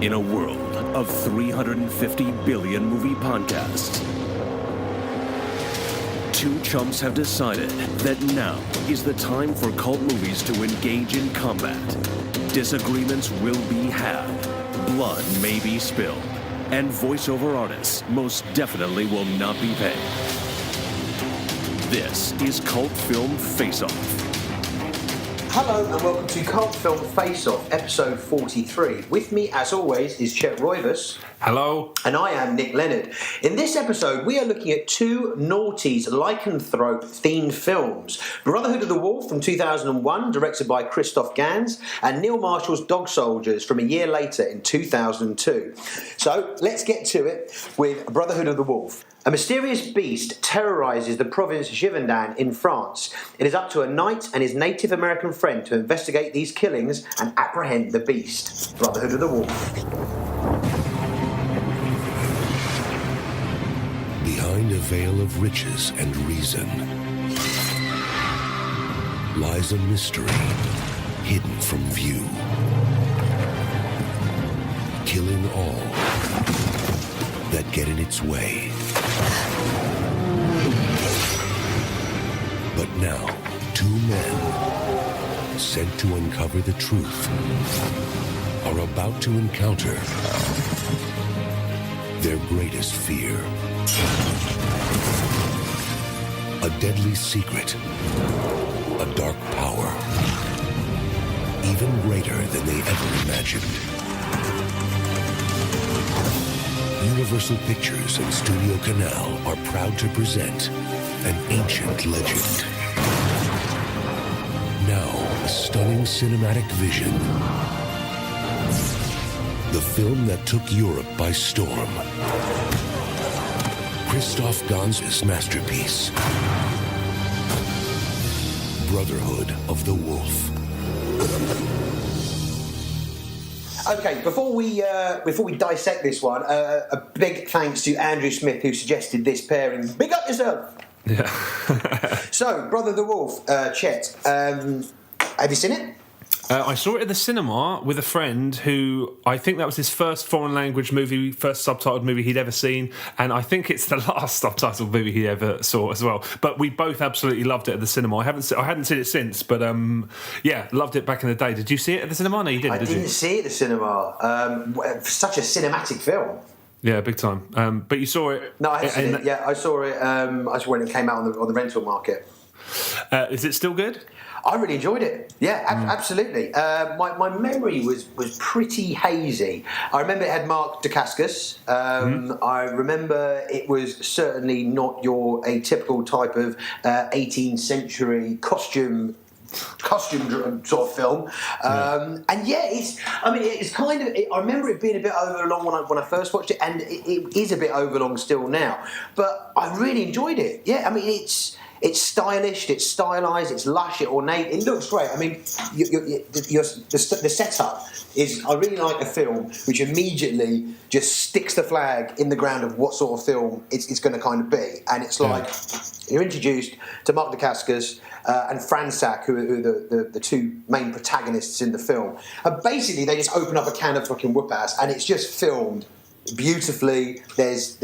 In a world of 350 billion movie podcasts, two chumps have decided that now is the time for cult movies to engage in combat. Disagreements will be had, blood may be spilled, and voiceover artists most definitely will not be paid. This is Cult Film Face-Off. Hello and welcome to Cult Film Face-Off, episode 43. With me, as always, is Chet Roivas. Hello. And I am Nick Leonard. In this episode, we are looking at two noughties lycanthrope-themed films. Brotherhood of the Wolf from 2001, directed by Christophe Gans, and Neil Marshall's Dog Soldiers from a year later in 2002. So, let's get to it with Brotherhood of the Wolf. A mysterious beast terrorizes the province Givaudan in France. It is up to a knight and his Native American friend to investigate these killings and apprehend the beast. Brotherhood of the Wolf. Behind a veil of riches and reason lies a mystery hidden from view, killing all that get in its way. But now, two men sent to uncover the truth are about to encounter their greatest fear. A deadly secret, a dark power, even greater than they ever imagined. Universal Pictures and Studio Canal are proud to present an ancient legend. Now, a stunning cinematic vision. The film that took Europe by storm. Christophe Gans' masterpiece. Brotherhood of the Wolf. Okay, before we dissect this one, a big thanks to Andrew Smith who suggested this pairing. Big up yourself! Yeah. So, Brother the Wolf, Chet, have you seen it? I saw it at the cinema with a friend who, I think that was his first foreign language movie, first subtitled movie he'd ever seen, and I think it's the last subtitled movie he ever saw as well. But we both absolutely loved it at the cinema. I hadn't seen it since, but yeah, loved it back in the day. Did you see it at the cinema? No, you didn't, did you? I didn't see it at the cinema. Such a cinematic film. Yeah, big time. But you saw it? No, I haven't seen it. Yeah, I saw it. I saw when it came out on the rental market. Is it still good? I really enjoyed it. Yeah, absolutely. My memory was pretty hazy. I remember it had Mark Dacascos. I remember it was certainly not your atypical type of 18th century costume sort of film. And yeah, it's kind of. I remember it being a bit overlong when I first watched it, and it is a bit overlong still now. But I really enjoyed it. Yeah, I mean it's stylish, it's stylised, it's lush, it's ornate. It looks great. I mean, the setup is. I really like a film which immediately just sticks the flag in the ground of what sort of film it's going to kind of be. And it's like you're introduced to Mark Dacascos and Fransak, who are the two main protagonists in the film. And basically, they just open up a can of fucking whoop-ass, and it's just filmed beautifully. There's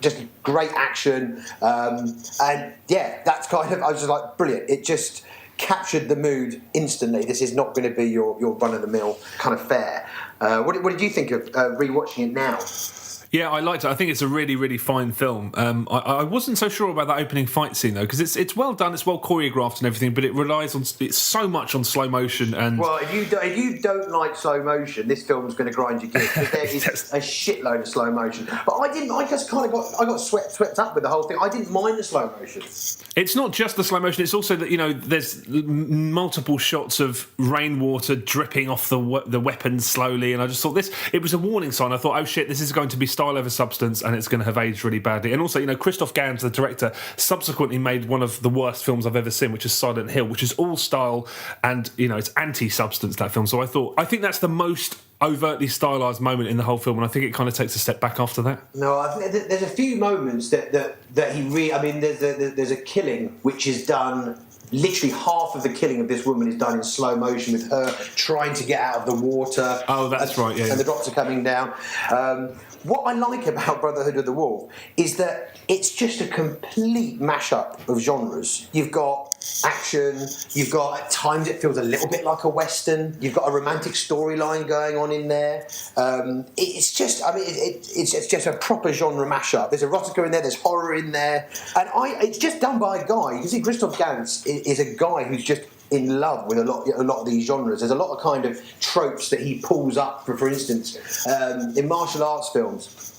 just great action, and yeah, that's kind of. I was just like, brilliant. It just captured the mood instantly. This is not going to be your run-of-the-mill kind of fare. What did you think of rewatching it now? Yeah, I liked it. I think it's a really, really fine film. I wasn't so sure about that opening fight scene though, because it's well done, it's well choreographed and everything, but it relies on it's so much on slow motion. And well, if you don't like slow motion, this film's going to grind your gears because there is a shitload of slow motion. But I didn't. I just kind of got swept up with the whole thing. I didn't mind the slow motion. It's not just the slow motion; it's also that there's multiple shots of rainwater dripping off the weapons slowly, and I just thought it was a warning sign. I thought, oh shit, this is going to be style over substance and it's going to have aged really badly. And also, Christophe Gans, the director, subsequently made one of the worst films I've ever seen, which is Silent Hill, which is all style and, it's anti-substance, that film. So I think that's the most overtly stylised moment in the whole film, and I think it kind of takes a step back after that. No, I think there's a few moments that he really. I mean, there's a killing which is done literally half of the killing of this woman is done in slow motion with her trying to get out of the water. Oh, that's right, yeah. And the drops are coming down. What I like about Brotherhood of the Wolf is that it's just a complete mashup of genres. You've got action, you've got, at times it feels a little bit like a Western, you've got a romantic storyline going on in there. It's just, I mean, it's just a proper genre mashup. There's erotica in there, there's horror in there, and it's just done by a guy. You can see Christophe Gans is a guy who's just in love with a lot of these genres. There's a lot of kind of tropes that he pulls up. For instance, in martial arts films,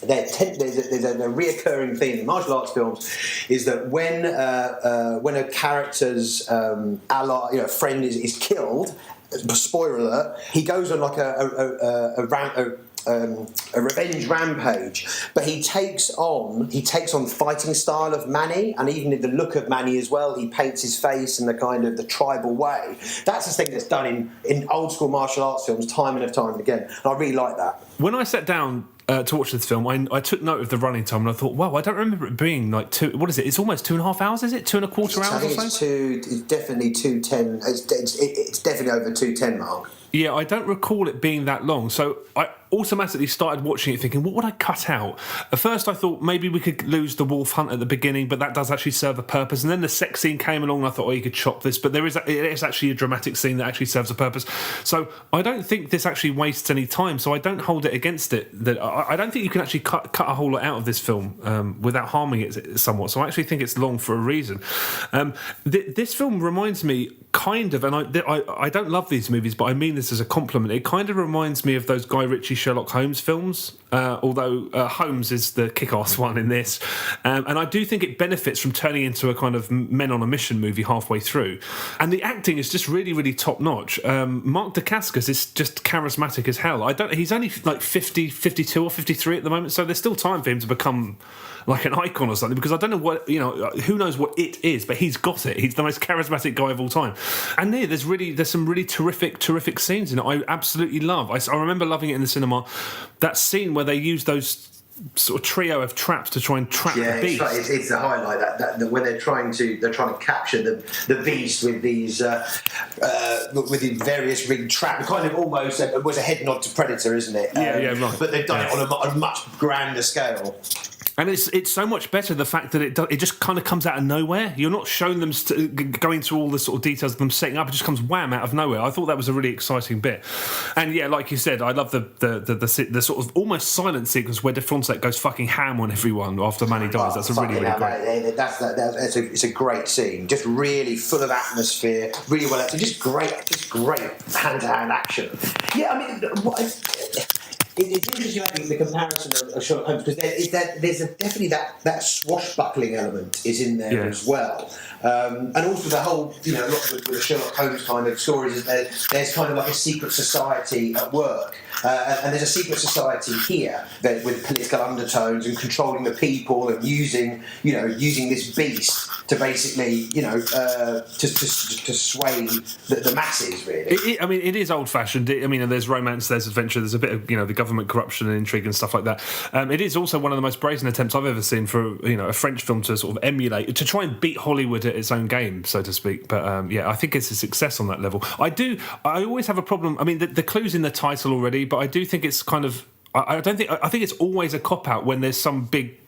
there's a reoccurring theme in martial arts films is that when a character's ally, friend is killed, spoiler alert, he goes on like a revenge rampage, but he takes on fighting style of Manny, and even the look of Manny as well. He paints his face in the kind of the tribal way. That's the thing that's done in old school martial arts films time and time and again, and I really like that. When I sat down to watch this film, I took note of the running time, and I thought, wow, I don't remember it being like what is it? It's almost 2.5 hours, is it? 2.25 hours I think or so? it's definitely 2:10. It's definitely over 2:10 mark. Yeah, I don't recall it being that long, so I automatically started watching it thinking, what would I cut out? At first I thought maybe we could lose the wolf hunt at the beginning, but that does actually serve a purpose. And then the sex scene came along and I thought, you could chop this, but it is actually a dramatic scene that actually serves a purpose. So I don't think this actually wastes any time, so I don't hold it against it. That I don't think you can actually cut a whole lot out of this film without harming it somewhat. So I actually think it's long for a reason. This film reminds me kind of, and I don't love these movies, but I mean this as a compliment, it kind of reminds me of those Guy Ritchie Sherlock Holmes films, although Holmes is the kick-ass one in this, and I do think it benefits from turning into a kind of men on a mission movie halfway through, and the acting is just really, really top-notch. Mark Dacascos is just charismatic as hell. He's only like 52 or 53 at the moment, so there's still time for him to become like an icon or something, because I don't know what, who knows what it is, but he's got it. He's the most charismatic guy of all time. And there's some really terrific scenes in it I absolutely love. I remember loving it in the cinema, that scene where they use those sort of trio of traps to try and trap the beast. It's the highlight that when they're trying to capture the beast with these with the various rigged traps. Kind of almost was a head nod to Predator, isn't it? Right. But they've done it on a much grander scale. And it's so much better, the fact that it just kind of comes out of nowhere. You're not showing them going through all the sort of details of them setting up. It just comes wham out of nowhere. I thought that was a really exciting bit. And yeah, like you said, I love the sort of almost silent sequence where De Fonseca goes fucking ham on everyone after Manny dies. That's a really great. It's a great scene. Just really full of atmosphere. Really well acted. Just great hand-to-hand action. Yeah, I mean, it's interesting, I think, the comparison of Sherlock Holmes, because there's definitely that swashbuckling element is in there as well, and also the whole, a lot with the Sherlock Holmes kind of stories is there's kind of like a secret society at work, and there's a secret society here with political undertones and controlling the people and using this beast to basically to sway the masses, really. It is old fashioned. There's romance, there's adventure, there's a bit of the government corruption and intrigue and stuff like that. It is also one of the most brazen attempts I've ever seen for a French film to sort of emulate, to try and beat Hollywood at its own game, so to speak. But I think it's a success on that level. I always have a problem. I mean, the clue's in the title already, but I do think it's kind of. I think it's always a cop out when there's some big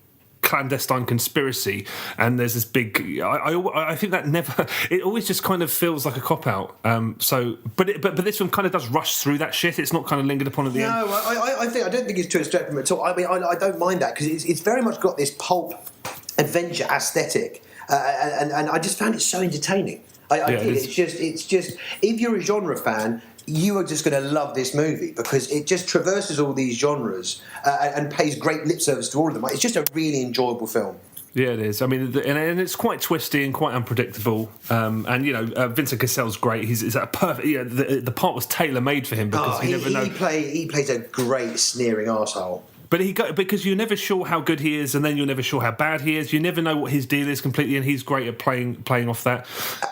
clandestine conspiracy and there's this big. I think that never. It always just kind of feels like a cop out. But this one kind of does rush through that shit. It's not kind of lingered upon at the end. No, I don't think it's too extreme at all. I mean, I don't mind that, because it's very much got this pulp adventure aesthetic, and I just found it so entertaining. I think it's just if you're a genre fan, you are just going to love this movie, because it just traverses all these genres and pays great lip service to all of them. It's just a really enjoyable film. Yeah, it is. I mean, and it's quite twisty and quite unpredictable. Vincent Cassel's great. He's a perfect. The part was tailor made for him, because you never know. He plays a great sneering arsehole. But because you're never sure how good he is, and then you're never sure how bad he is. You never know what his deal is completely, and he's great at playing off that.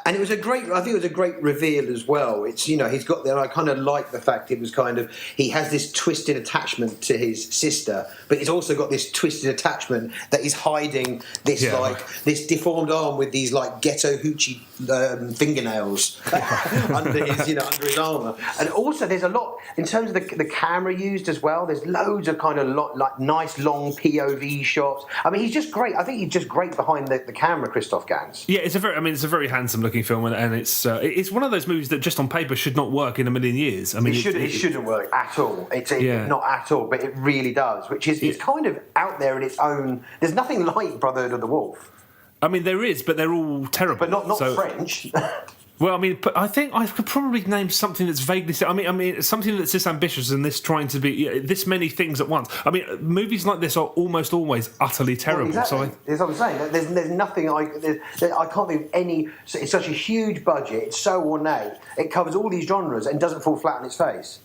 And I think it was a great reveal as well. It's, he's got there. I kind of like the fact it was kind of, he has this twisted attachment to his sister, but he's also got this twisted attachment that he's hiding this this deformed arm with these like ghetto hoochie fingernails under his armour. And also, there's a lot in terms of the camera used as well. There's loads of kind of like nice long POV shots. I mean, he's just great. I think he's just great behind the camera, Christophe Gans. Yeah, it's a very handsome looking film, and it's one of those movies that just on paper should not work in a million years. I mean, it shouldn't work at all. Not at all, but it really does. Which is it's kind of out there in its own. There's nothing like Brotherhood of the Wolf. I mean, there is, but they're all terrible. But not French. Well, I mean, but I think I could probably name something that's vaguely. I mean, something that's this ambitious and this trying to be this many things at once. I mean, movies like this are almost always utterly terrible. Well, exactly. That's what I'm saying. There's nothing I can't think of any. It's such a huge budget. It's so ornate. It covers all these genres and doesn't fall flat on its face.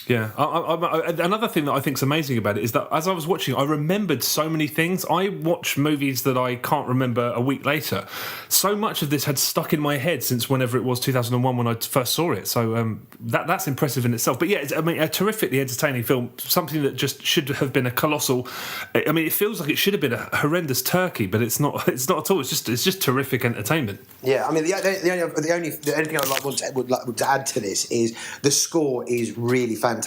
Yeah. Another thing that I think is amazing about it is that as I was watching, I remembered so many things. I watch movies that I can't remember a week later. So much of this had stuck in my head since whenever it was 2001 when I first saw it. So that's impressive in itself. But yeah, a terrifically entertaining film. Something that just should have been a colossal. I mean, it feels like it should have been a horrendous turkey, but it's not. It's not at all. It's just terrific entertainment. Yeah. I mean, the only thing I would like to add to this is the score is really fantastic.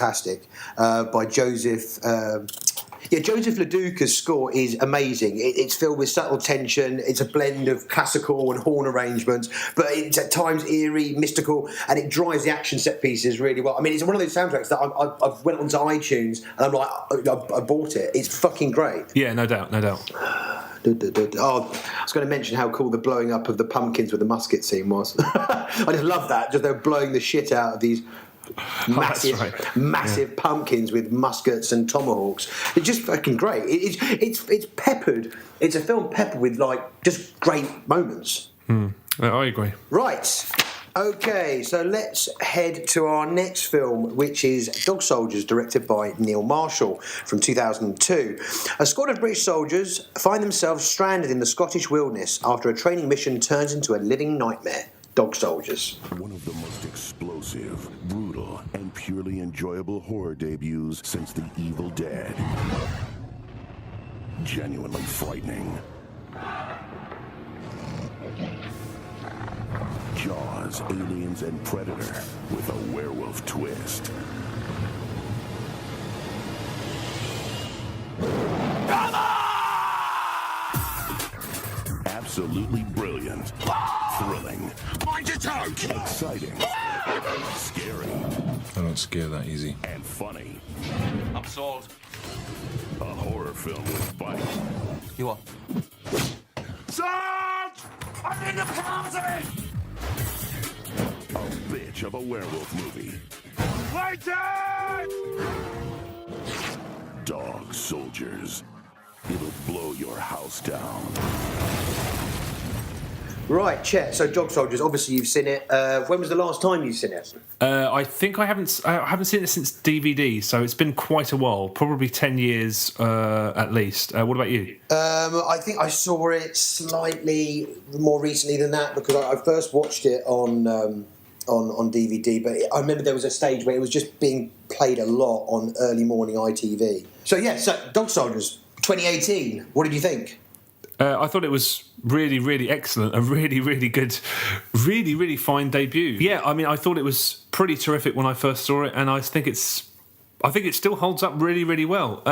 By Joseph. Joseph Leduca's score is amazing. It's filled with subtle tension. It's a blend of classical and horn arrangements, but it's at times eerie, mystical, and it drives the action set pieces really well. I mean, it's one of those soundtracks that I've went onto iTunes and I'm like, I bought it. It's fucking great. Yeah, no doubt. Oh, I was going to mention how cool the blowing up of the pumpkins with the musket scene was. I just love that. Just they're blowing the shit out of these massive pumpkins with muskets and tomahawks. It's just fucking great. It's peppered. It's a film peppered with like just great moments. I agree. Right. Okay, so let's head to our next film, which is Dog Soldiers, directed by Neil Marshall from 2002. A squad of British soldiers find themselves stranded in the Scottish wilderness after a training mission turns into a living nightmare. Dog Soldiers. One of the most explosive, brutal, and purely enjoyable horror debuts since The Evil Dead. Genuinely frightening. Jaws, Aliens, and Predator with a werewolf twist. Come on! Absolutely brilliant. Thrilling. Mind your tongue! Exciting. Scary. I don't scare that easy. And funny. I'm sold. A horror film with bite. You are. Sold! I'm in the closet! A bitch of a werewolf movie. Waiting! Dog Soldiers. It'll blow your house down. Right, Chet. So, Dog Soldiers. Obviously, you've seen it. When was the last time you've seen it? I think I haven't seen it since DVD, so it's been quite a while. Probably 10 years at least. What about you? I think I saw it slightly more recently than that because I first watched it on DVD. But I remember there was a stage where it was just being played a lot on early morning ITV. So Dog Soldiers, 2018. What did you think? I thought it was really, really excellent, a really, really good, really, really fine debut. Yeah, I mean, I thought it was pretty terrific when I first saw it, and I think it still holds up really, really well.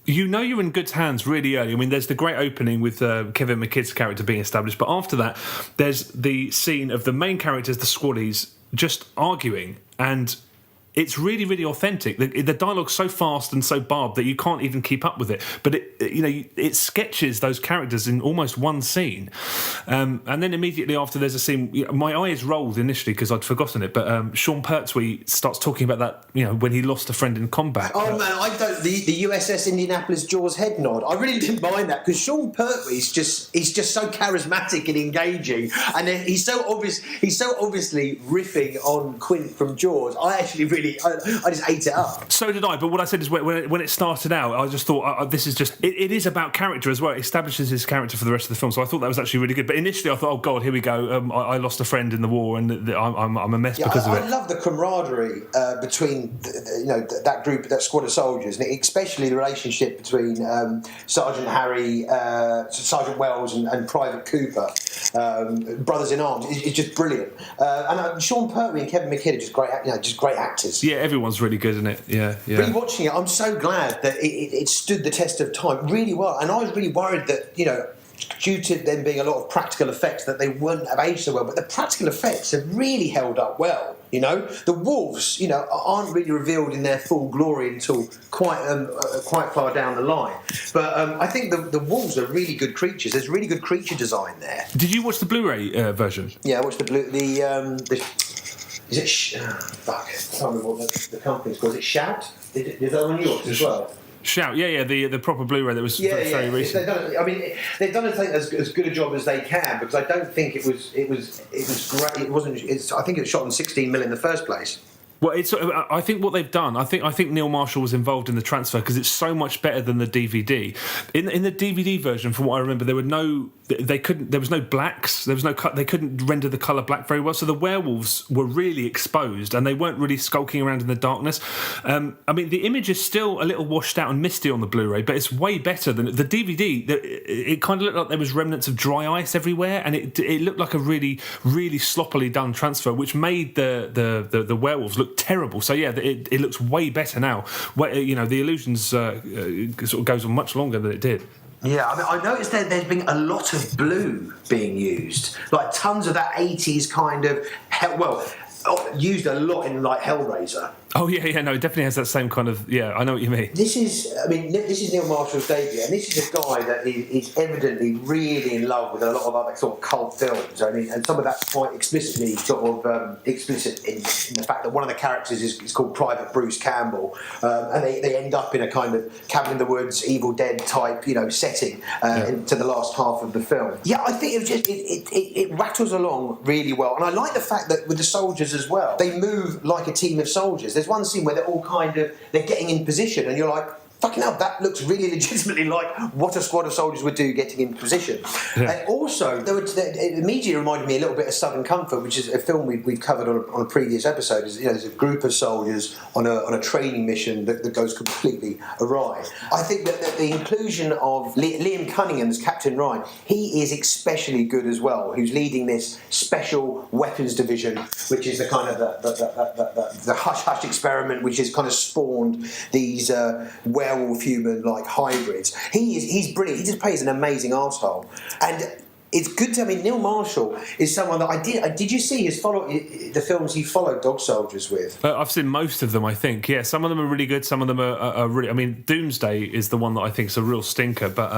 You're in good hands really early. I mean, there's the great opening with Kevin McKidd's character being established, but after that, there's the scene of the main characters, the squaddies, just arguing, and it's really, really authentic. The dialogue's so fast and so barbed that you can't even keep up with it. But it sketches those characters in almost one scene, and then immediately after there's a scene. My eyes rolled initially because I'd forgotten it. But Sean Pertwee starts talking about that. When he lost a friend in combat. Oh man, I don't. The USS Indianapolis Jaws head nod. I really didn't mind that because Sean Pertwee's he's just so charismatic and engaging, and he's so obviously riffing on Quint from Jaws. I actually really I just ate it up. So did I, but what I said is when it started out, I just thought this is just it is about character as well. It establishes his character for the rest of the film, so I thought that was actually really good. But initially I thought, oh god, here we go, I lost a friend in the war and I'm a mess because of it. I love the camaraderie between that group, that squad of soldiers, and especially the relationship between Sergeant Harry, Sergeant Wells and Private Cooper, brothers in arms. It's just brilliant. And Sean Pertwee and Kevin McKidd are just great actors. Yeah, everyone's really good in it. Yeah. Rewatching it, I'm so glad that it stood the test of time really well. And I was really worried that, due to them being a lot of practical effects, that they wouldn't have aged so well. But the practical effects have really held up well. The wolves, aren't really revealed in their full glory until quite far down the line. But I think the wolves are really good creatures. There's really good creature design there. Did you watch the Blu-ray version? Yeah, I watched is it? Fuck! I can't remember what the company's called. Is it Shout? Is that on yours as well? Shout, yeah, the proper Blu-ray that was very recent. They've done I think as good a job as they can, because I don't think it was great. It wasn't. I think it was shot on 16mm in the first place. Well, I think what they've done. I think Neil Marshall was involved in the transfer because it's so much better than the DVD. In the DVD version, from what I remember, there was no blacks. There was no cut. They couldn't render the colour black very well. So the werewolves were really exposed, and they weren't really skulking around in the darkness. The image is still a little washed out and misty on the Blu-ray, but it's way better than the DVD. It kind of looked like there was remnants of dry ice everywhere, and it looked like a really, really sloppily done transfer, which made the werewolves look terrible. So yeah, it looks way better now. The illusions sort of goes on much longer than it did. Yeah, I noticed that there's been a lot of blue being used, like tons of that 80s kind of used a lot in like Hellraiser. Oh yeah, no, it definitely has that same kind of. Yeah, I know what you mean. This is Neil Marshall's debut, and this is a guy that is evidently really in love with a lot of other sort of cult films. And some of that's quite explicitly explicit in the fact that one of the characters is called Private Bruce Campbell, and they end up in a kind of cabin in the woods, Evil Dead type, setting into the last half of the film. Yeah, I think it rattles along really well, and I like the fact that with the soldiers as well, they move like a team of soldiers. There's one scene where they're all they're getting in position, and you're like, fucking hell, that looks really legitimately like what a squad of soldiers would do getting in position. Yeah. And also, it immediately reminded me a little bit of Southern Comfort, which is a film we've covered on a previous episode. There's a group of soldiers on a training mission that goes completely awry. I think that the inclusion of Liam Cunningham's Captain Ryan, he is especially good as well, who's leading this special weapons division, which is the kind of the hush-hush experiment, which has kind of spawned these werewolf human like hybrids. He's brilliant. He just plays an amazing arsehole. And it's good to. Neil Marshall is someone that did you see the films he followed Dog Soldiers with? I've seen most of them, I think. Yeah, some of them are really good. Some of them are really. Doomsday is the one that I think is a real stinker. But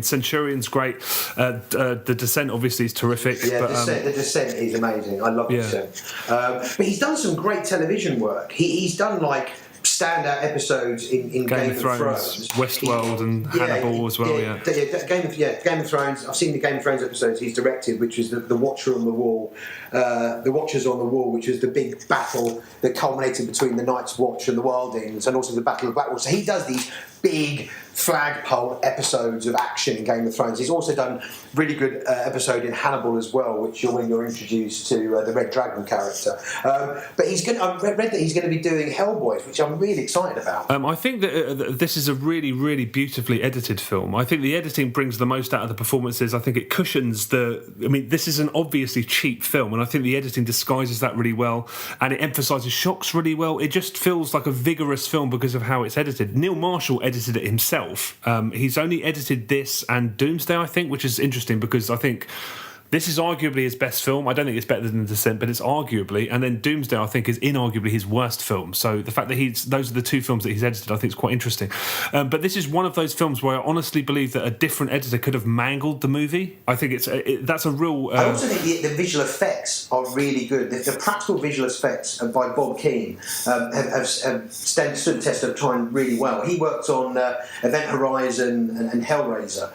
Centurion's great. The Descent obviously is terrific. Yeah, The Descent is amazing. I love The Descent. But he's done some great television work. He's done like standout episodes in Game of Thrones, Westworld, and Hannibal as well. Game of Thrones. I've seen the Game of Thrones episodes he's directed, which is the Watcher on the Wall, the Watchers on the Wall, which was the big battle that culminated between the Night's Watch and the Wildings, and also the Battle of Blackwall. So he does these big flagpole episodes of action in Game of Thrones. He's also done really good episode in Hannibal as well, when you're introduced to the Red Dragon character. But I've read that he's going to be doing Hellboys, which I'm really excited about. I think that this is a really, really beautifully edited film. I think the editing brings the most out of the performances. I think it cushions this is an obviously cheap film, and I think the editing disguises that really well, and it emphasises shocks really well. It just feels like a vigorous film because of how it's edited. Neil Marshall edited it himself. He's only edited this and Doomsday, I think, which is interesting because I think this is arguably his best film. I don't think it's better than Descent, but it's arguably. And then Doomsday, I think, is inarguably his worst film. So the fact that those are the two films that he's edited, I think is quite interesting. But this is one of those films where I honestly believe that a different editor could have mangled the movie. I think that's a real. I also think the visual effects are really good. The practical visual effects by Bob Keane have stood the test of time really well. He worked on Event Horizon and Hellraiser.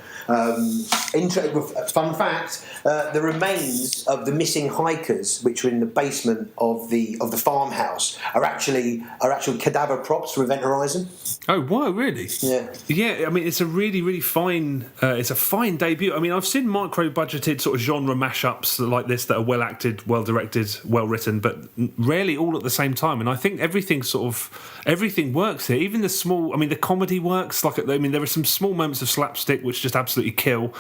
Fun fact: the remains of the missing hikers, which were in the basement of the farmhouse, are actual cadaver props for Event Horizon. Oh, wow, really? Yeah. Yeah, I mean, it's a really, really fine... it's a fine debut. I mean, I've seen micro-budgeted sort of genre mashups like this that are well-acted, well-directed, well-written, but rarely all at the same time. And I think everything works here. Even the small... I mean, the comedy works. There are some small moments of slapstick which just absolutely kill.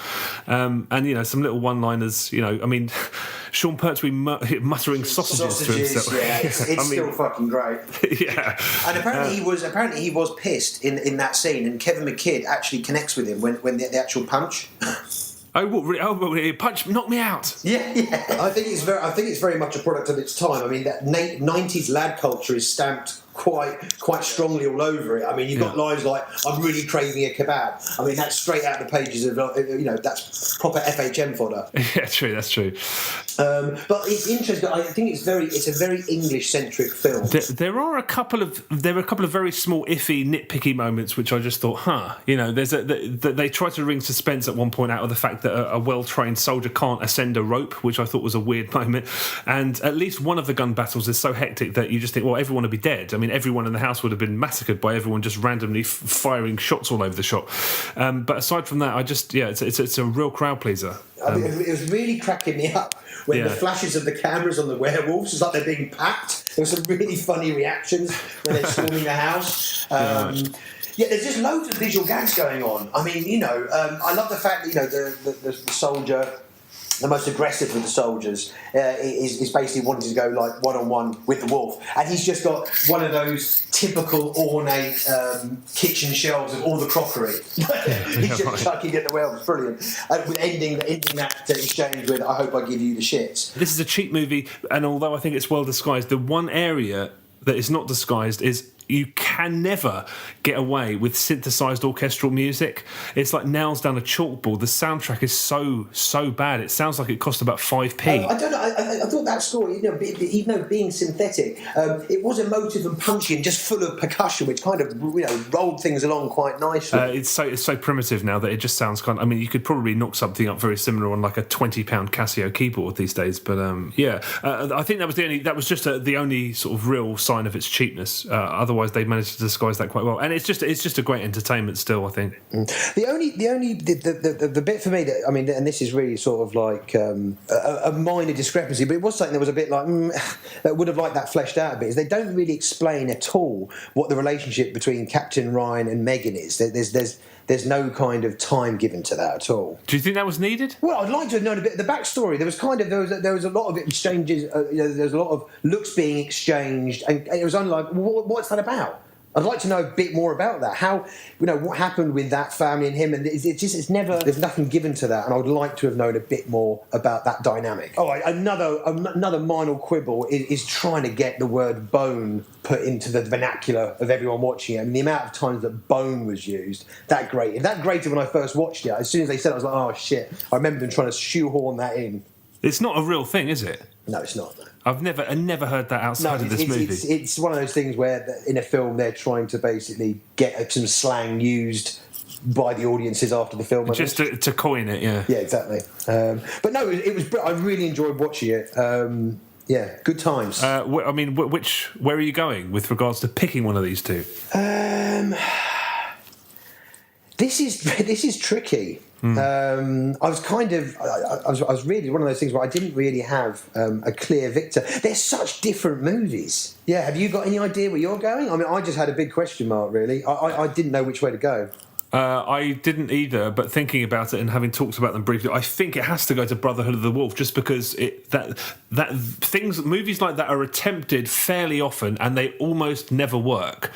And, some little one-liners, I mean... Sean Pertwee muttering sausages to himself. Yeah, it's still fucking great. Yeah. And apparently he was pissed in that scene, and Kevin McKidd actually connects with him when the actual punch. Punch, knock me out. Yeah. I think it's very much a product of its time. I mean, that 90s lad culture is stamped quite strongly all over it. I mean, you've got lines like, I'm really craving a kebab. I mean, that's straight out of the pages of, that's proper FHM fodder. Yeah, true, that's true. But it's interesting. I think it's a very English-centric film. There are a couple of very small, iffy, nitpicky moments which I just thought, they try to wring suspense at one point out of the fact that a well-trained soldier can't ascend a rope, which I thought was a weird moment. And at least one of the gun battles is so hectic that you just think, well, everyone would be dead. I mean, everyone in the house would have been massacred by everyone just randomly firing shots all over the shop. But aside from that, it's a real crowd pleaser. I mean, it was really cracking me up when the flashes of the cameras on the werewolves, it's like they're being packed. There were some really funny reactions when they're storming the house. There's just loads of visual gags going on. I mean, I love the fact that, the soldier, the most aggressive of the soldiers, is basically wanting to go like one-on-one with the wolf. And he's just got one of those typical ornate kitchen shelves of all the crockery. He's just chucking at the werewolf. It's brilliant. And ending that exchange with, I hope I give you the shits. This is a cheap movie, and although I think it's well disguised, the one area that is not disguised is you can never get away with synthesized orchestral music. It's like nails down a chalkboard. The soundtrack is so bad. It sounds like it cost about 5p. I don't know. I thought that score, even though being synthetic, it was emotive and punchy and just full of percussion, which kind of rolled things along quite nicely. It's so primitive now that it just sounds kind of... I mean, you could probably knock something up very similar on like a £20 Casio keyboard these days. But I think that was just the only sort of real sign of its cheapness. Otherwise, they managed to disguise that quite well, and it's just a great entertainment still, I think. The bit for me that, I mean, and this is really sort of like a minor discrepancy, but it was something that was a bit like that would have liked that fleshed out a bit, is they don't really explain at all what the relationship between Captain Ryan and Megan is. There's no kind of time given to that at all. Do you think that was needed? Well, I'd like to have known a bit of the backstory. There was a lot of exchanges. There's a lot of looks being exchanged, and it was only like, what's that about? I'd like to know a bit more about that. How, what happened with that family and him, and it's never. There's nothing given to that, and I would like to have known a bit more about that dynamic. Oh, another minor quibble is trying to get the word bone put into the vernacular of everyone watching it. I mean, the amount of times that bone was used, that grated when I first watched it. As soon as they said it, I was like, oh shit! I remember them trying to shoehorn that in. It's not a real thing, is it? No, it's not. I've never heard that outside of this movie. It's one of those things where in a film they're trying to basically get some slang used by the audiences after the film. Just to coin it, yeah. Yeah, exactly. But no, it was. I really enjoyed watching it. Good times. I mean, where are you going with regards to picking one of these two? This is tricky. I was really one of those things where I didn't really have a clear victor. They're such different movies. Yeah, have you got any idea where you're going? I mean, I just had a big question mark, really. I didn't know which way to go. I didn't either, but thinking about it and having talked about them briefly, I think it has to go to Brotherhood of the Wolf, just because movies like that are attempted fairly often and they almost never work.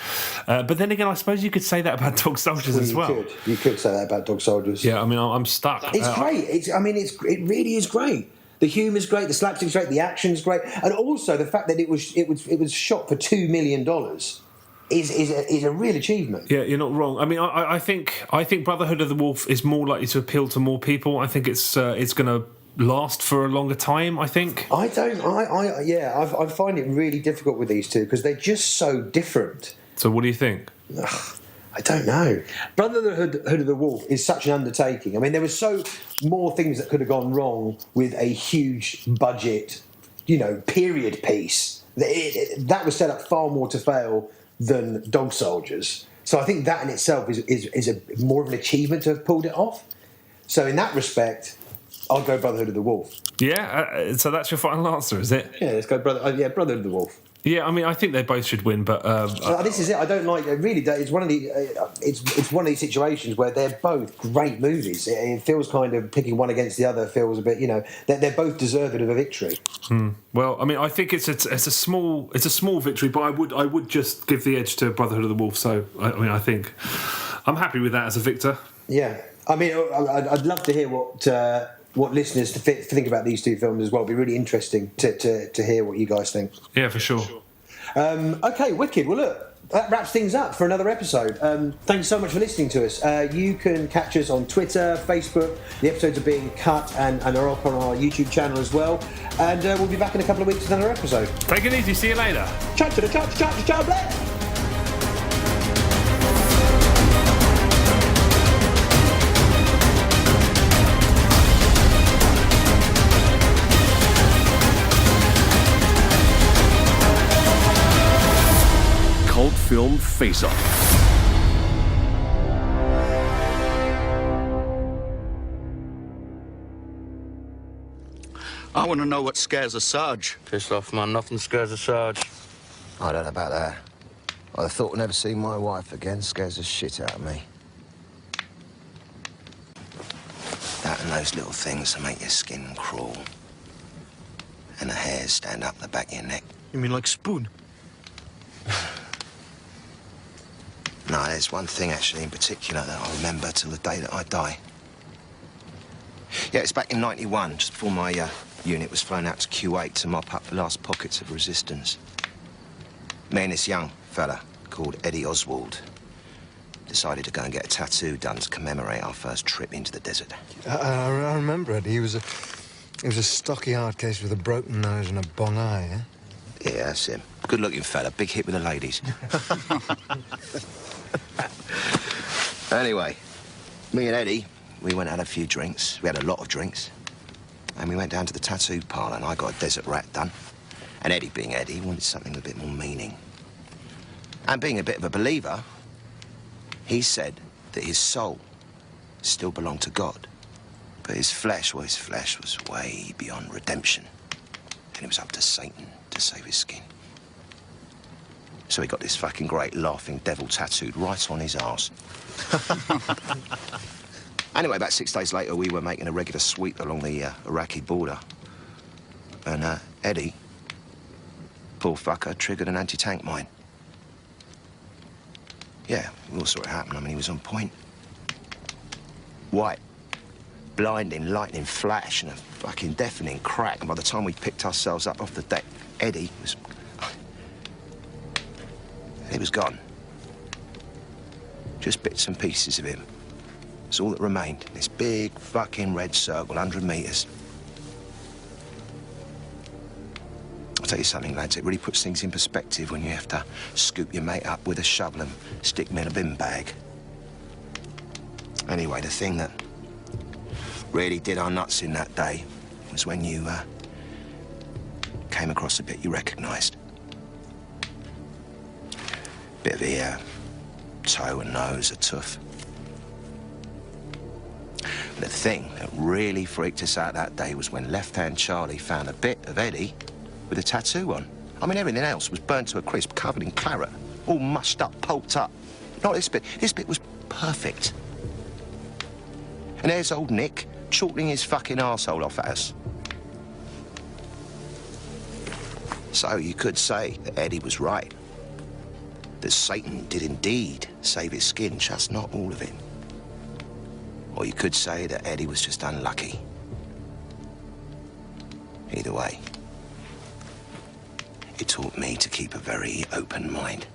But then again, I suppose you could say that about Dog Soldiers as well. You could say that about Dog Soldiers. Yeah, I mean, I'm stuck. It's great. It really is great. The humour's great, the slapstick's great, the action's great, and also the fact that it was shot for $2 million. Is a real achievement. Yeah, you're not wrong. I mean, I think Brotherhood of the Wolf is more likely to appeal to more people. I think it's going to last for a longer time. I think. I find it really difficult with these two because they're just so different. So, what do you think? I don't know. Brotherhood of the Wolf is such an undertaking. I mean, there were so more things that could have gone wrong with a huge budget, period piece. That was set up far more to fail than Dog Soldiers. So I think that in itself is a more of an achievement to have pulled it off. So in that respect, I'll go Brotherhood of the Wolf. Yeah, so that's your final answer, is it? Yeah, let's go Brotherhood of the Wolf. Yeah, I mean, I think they both should win, but this is it. I don't like. Really, it's one of the. It's one of these situations where they're both great movies. It feels kind of picking one against the other feels a bit. They're both deserving of a victory. Well, I mean, I think it's a small victory, but I would just give the edge to Brotherhood of the Wolf. So I think I'm happy with that as a victor. Yeah, I mean, I'd love to hear what listeners think about these two films as well. It'd be really interesting to hear what you guys think. Yeah, for sure. Okay, wicked. Well, look, that wraps things up for another episode. Thank you so much for listening to us. You can catch us on Twitter, Facebook. The episodes are being cut and are up on our YouTube channel as well. And we'll be back in a couple of weeks with another episode. Take it easy. See you later. Ciao. Cult film Face Off. I want to know what scares a Sarge. Piss off, man. Nothing scares a Sarge. I don't know about that. I thought I'd never see my wife again. Scares the shit out of me. That and those little things that make your skin crawl. And the hairs stand up the back of your neck. You mean like Spoon? No, there's one thing, actually, in particular that I remember till the day that I die. Yeah, it's back in '91, just before my unit was flown out to Kuwait to mop up the last pockets of resistance. Me and this young fella called Eddie Oswald decided to go and get a tattoo done to commemorate our first trip into the desert. I remember Eddie. He was a stocky hard case with a broken nose and a bong eye, eh? Yeah, that's him. Good-looking fella, big hit with the ladies. Anyway, me and Eddie, we went and had a few drinks. We had a lot of drinks. And we went down to the tattoo parlour and I got a desert rat done. And Eddie, being Eddie, wanted something with a bit more meaning. And being a bit of a believer, he said that his soul still belonged to God. But his flesh was way beyond redemption. And it was up to Satan to save his skin. So he got this fucking great laughing devil tattooed right on his arse. Anyway, about 6 days later, we were making a regular sweep along the Iraqi border. And Eddie, poor fucker, triggered an anti-tank mine. Yeah, we all saw it happen. I mean, he was on point. White, blinding, lightning flash and a fucking deafening crack. And by the time we picked ourselves up off the deck, Eddie was... he was gone. Just bits and pieces of him. It's all that remained. This big fucking red circle, 100 metres. I'll tell you something, lads, it really puts things in perspective when you have to scoop your mate up with a shovel and stick him in a bin bag. Anyway, the thing that really did our nuts in that day was when you came across a bit you recognised. Bit of ear, toe and nose, a tooth. The thing that really freaked us out that day was when Left-Hand Charlie found a bit of Eddie with a tattoo on. I mean, everything else was burnt to a crisp, covered in claret, all mushed up, pulped up. Not this bit. This bit was perfect. And there's old Nick chortling his fucking arsehole off at us. So you could say that Eddie was right. That Satan did indeed save his skin, just not all of it. Or you could say that Eddie was just unlucky. Either way, it taught me to keep a very open mind.